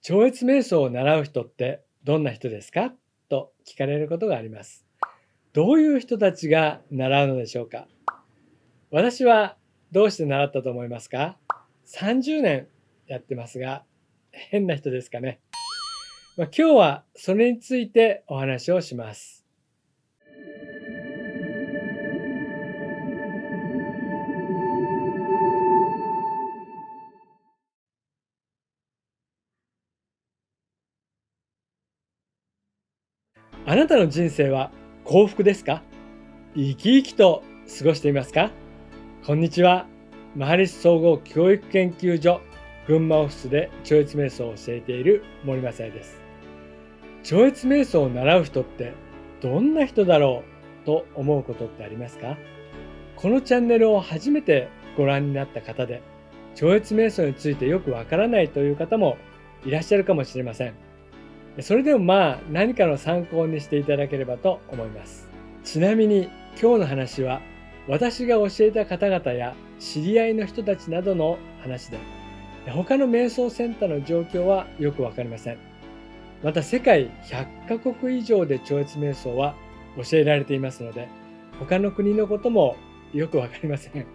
超越瞑想を習う人ってどんな人ですかと聞かれることがあります。どういう人たちが習うのでしょうか。私はどうして習ったと思いますか？ 30 年やってますが、変な人ですかね。今日はそれについてお話をします。あなたの人生は幸福ですか？生き生きと過ごしていますか？こんにちは。マハリス総合教育研究所群馬オフィスで超越瞑想を教えている森正也です。超越瞑想を習う人ってどんな人だろうと思うことってありますか？このチャンネルを初めてご覧になった方で、超越瞑想についてよくわからないという方もいらっしゃるかもしれません。それでも何かの参考にしていただければと思います。ちなみに今日の話は私が教えた方々や知り合いの人たちなどの話で、他の瞑想センターの状況はよくわかりません。また世界100カ国以上で超越瞑想は教えられていますので、他の国のこともよくわかりません。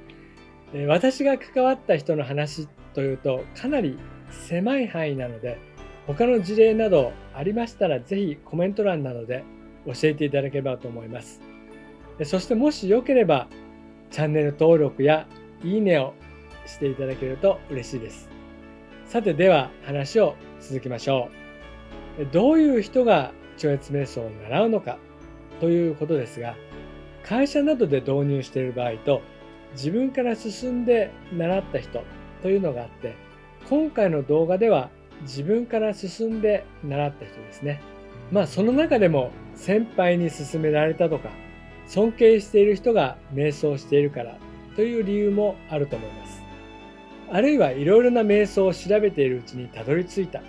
私が関わった人の話というとかなり狭い範囲なので、他の事例などありましたらぜひコメント欄などで教えていただければと思います。そしてもしよければチャンネル登録やいいねをしていただけると嬉しいです。さて、では話を続けましょう。どういう人が超越瞑想を習うのかということですが、会社などで導入している場合と自分から進んで習った人というのがあって、今回の動画では自分から進んで習った人ですね。その中でも先輩に勧められたとか尊敬している人が瞑想しているからという理由もあると思います。あるいはいろいろな瞑想を調べているうちにたどり着いた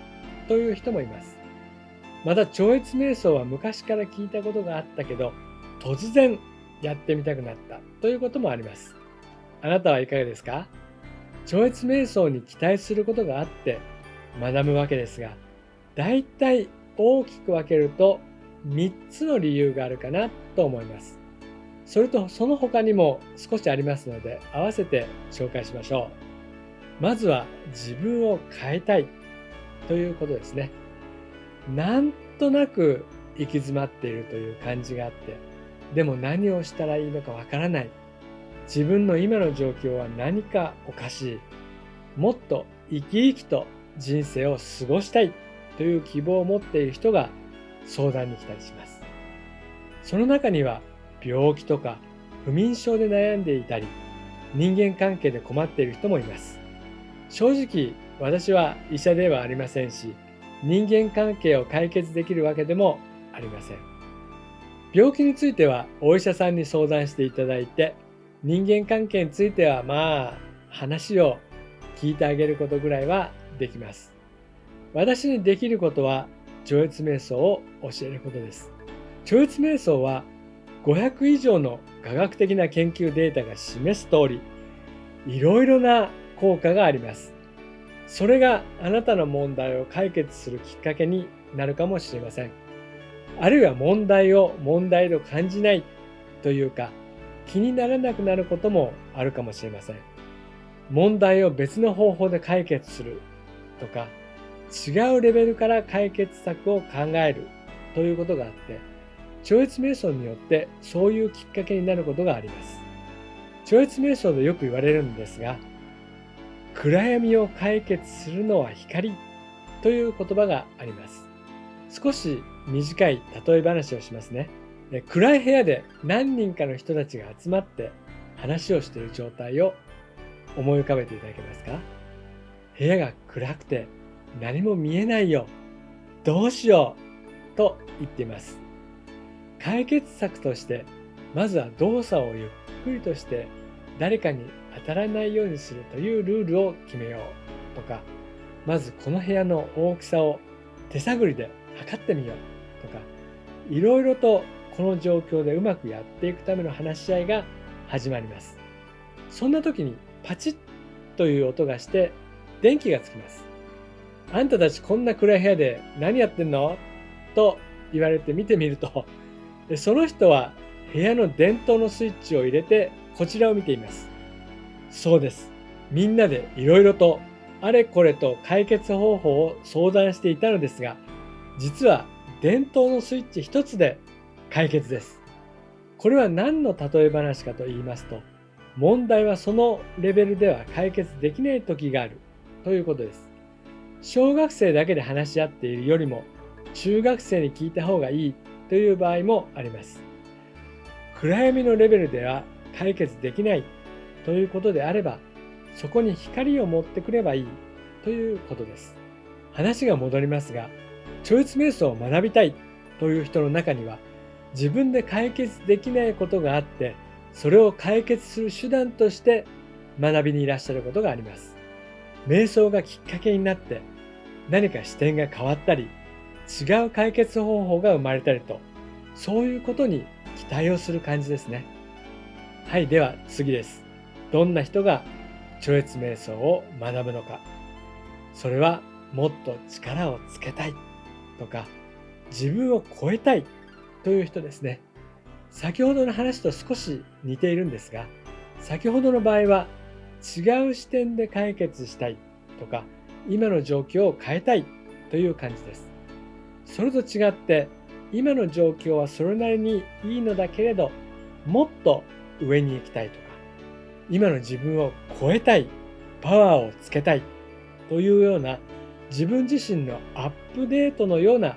という人もいます。また超越瞑想は昔から聞いたことがあったけど突然やってみたくなったということもあります。あなたはいかがですか？超越瞑想に期待することがあって学ぶわけですが、だいたい大きく分けると3つの理由があるかなと思います。それとその他にも少しありますので、合わせて紹介しましょう。まずは自分を変えたいということですね。なんとなく行き詰まっているという感じがあって、でも何をしたらいいのかわからない。自分の今の状況は何かおかしい。もっと生き生きと人生を過ごしたいという希望を持っている人が相談に来たりします。その中には病気とか不眠症で悩んでいたり、人間関係で困っている人もいます。正直私は医者ではありませんし、人間関係を解決できるわけでもありません。病気についてはお医者さんに相談していただいて、人間関係については話を聞いてあげることぐらいはできます。私にできることは超越瞑想を教えることです。超越瞑想は500以上の科学的な研究データが示す通り、いろいろな効果があります。それがあなたの問題を解決するきっかけになるかもしれません。あるいは問題を問題と感じないというか、気にならなくなることもあるかもしれません。問題を別の方法で解決するとか、違うレベルから解決策を考えるということがあって、超越瞑想によってそういうきっかけになることがあります。超越瞑想でよく言われるんですが、暗闇を解決するのは光という言葉があります。少し短い例え話をしますね。暗い部屋で何人かの人たちが集まって話をしている状態を思い浮かべていただけますか？部屋が暗くて何も見えないよ。どうしようと言っています。解決策として、まずは動作をゆっくりとして誰かに当たらないようにするというルールを決めようとか、まずこの部屋の大きさを手探りで測ってみようとか、いろいろとこの状況でうまくやっていくための話し合いが始まります。そんな時にパチッという音がして電気がつきます。あんたたちこんな暗い部屋で何やってんのと言われて見てみると、その人は部屋の電灯のスイッチを入れてこちらを見ています。そうです。みんなでいろいろとあれこれと解決方法を相談していたのですが、実は電灯のスイッチ一つで解決です。これは何の例え話かと言いますと、問題はそのレベルでは解決できない時があるということです。小学生だけで話し合っているよりも、中学生に聞いた方がいいという場合もあります。暗闇のレベルでは解決できないということであれば、そこに光を持ってくればいいということです。話が戻りますが、超越瞑想を学びたいという人の中には、自分で解決できないことがあって、それを解決する手段として学びにいらっしゃることがあります。瞑想がきっかけになって何か視点が変わったり、違う解決方法が生まれたりと、そういうことに期待をする感じですね。はい、では次です。どんな人が超越瞑想を学ぶのか。それはもっと力をつけたいとか、自分を超えたいという人ですね。先ほどの話と少し似ているんですが、先ほどの場合は違う視点で解決したいとか、今の状況を変えたいという感じです。それと違って、今の状況はそれなりにいいのだけれど、もっと上に行きたいとか、今の自分を超えたい、パワーをつけたいというような自分自身のアップデートのような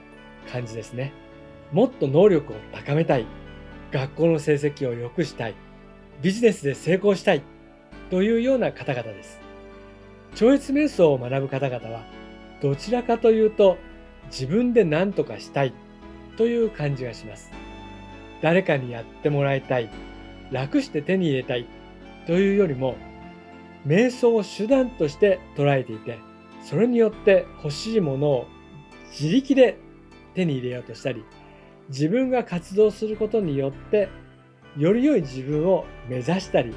感じですね。もっと能力を高めたい、学校の成績を良くしたい、ビジネスで成功したいというような方々です。超越瞑想を学ぶ方々は、どちらかというと自分で何とかしたいという感じがします。誰かにやってもらいたい、楽して手に入れたいというよりも、瞑想を手段として捉えていて、それによって欲しいものを自力で手に入れようとしたり、自分が活動することによってより良い自分を目指したり、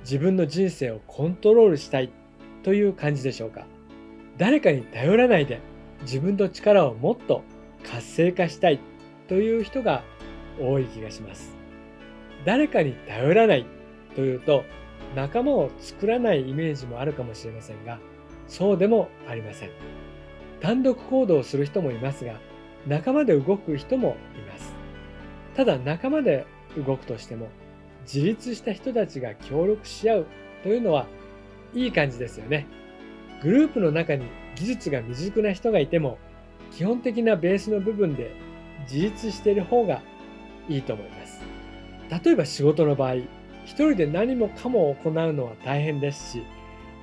自分の人生をコントロールしたいという感じでしょうか。誰かに頼らないで自分の力をもっと活性化したいという人が多い気がします。誰かに頼らないというと、仲間を作らないイメージもあるかもしれませんが、そうでもありません。単独行動をする人もいますが、仲間で動く人もいます。ただ仲間で動くとしても、自立した人たちが協力し合うというのはいい感じですよね。グループの中に技術が未熟な人がいても、基本的なベースの部分で自立している方がいいと思います。例えば仕事の場合、一人で何もかも行うのは大変ですし、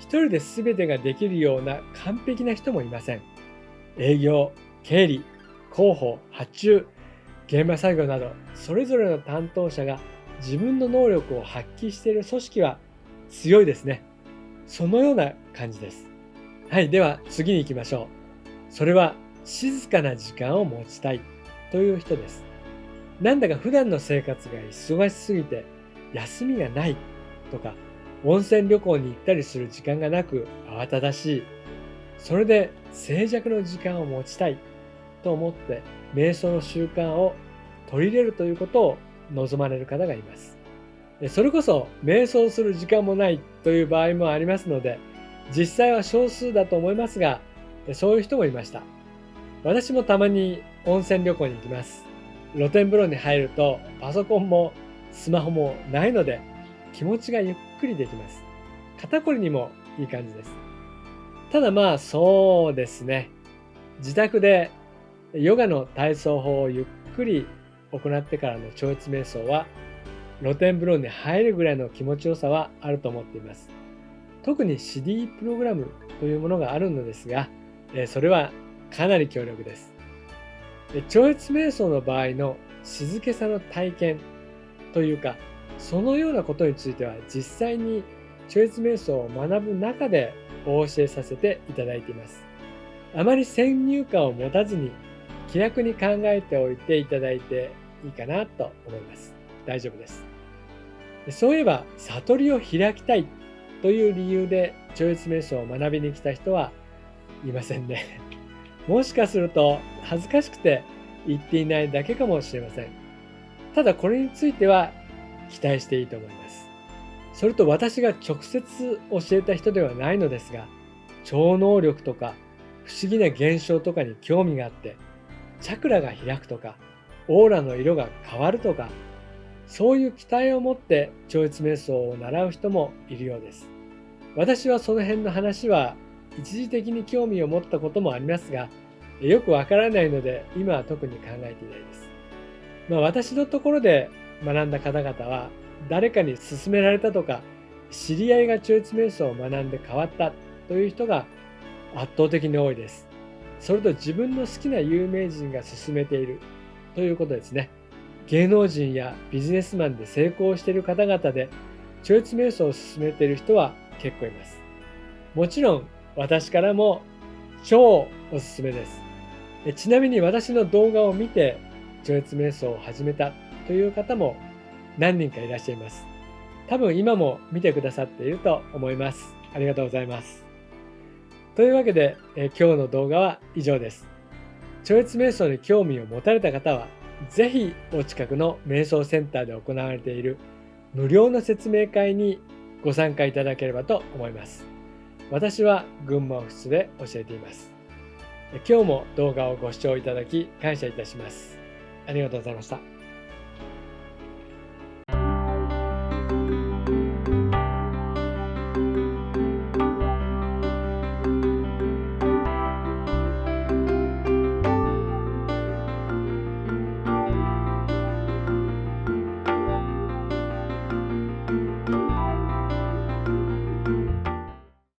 一人で全てができるような完璧な人もいません。営業、経理、広報、発注、現場作業など、それぞれの担当者が自分の能力を発揮している組織は強いですね。そのような感じです。はい、では次に行きましょう。それは静かな時間を持ちたいという人です。なんだか普段の生活が忙しすぎて休みがないとか、温泉旅行に行ったりする時間がなく慌ただしい。それで静寂の時間を持ちたいと思って瞑想の習慣を取り入れるということを望まれる方がいます。それこそ瞑想する時間もないという場合もありますので、実際は少数だと思いますが、そういう人もいました。私もたまに温泉旅行に行きます。露天風呂に入るとパソコンもスマホもないので気持ちがゆっくりできます。肩こりにもいい感じです。ただまあそうですね。自宅でヨガの体操法をゆっくり行ってからの超越瞑想は、露天風呂に入るぐらいの気持ちよさはあると思っています。特に CD プログラムというものがあるのですが、それはかなり強力です。超越瞑想の場合の静けさの体験というか、そのようなことについては実際に超越瞑想を学ぶ中でお教えさせていただいています。あまり先入観を持たずに気楽に考えておいていただいていいかなと思います。大丈夫です。そういえば悟りを開きたいという理由で超越瞑想を学びに来た人は言いませんね。もしかすると恥ずかしくて言っていないだけかもしれません。ただこれについては期待していいと思います。それと私が直接教えた人ではないのですが、超能力とか不思議な現象とかに興味があって、チャクラが開くとか、オーラの色が変わるとか、そういう期待を持って超越瞑想を習う人もいるようです。私はその辺の話は一時的に興味を持ったこともありますが、よくわからないので今は特に考えていないです。私のところで学んだ方々は、誰かに勧められたとか、知り合いが超越瞑想を学んで変わったという人が圧倒的に多いです。それと自分の好きな有名人が勧めているということですね。芸能人やビジネスマンで成功している方々で超越瞑想を勧めている人は結構います。もちろん私からも超おすすめです。ちなみに私の動画を見て超越瞑想を始めたという方も何人かいらっしゃいます。多分今も見てくださっていると思います。ありがとうございます。というわけで、今日の動画は以上です。超越瞑想に興味を持たれた方は、ぜひお近くの瞑想センターで行われている無料の説明会にご参加いただければと思います。私は群馬オフィスで教えています。今日も動画をご視聴いただき感謝いたします。ありがとうございました。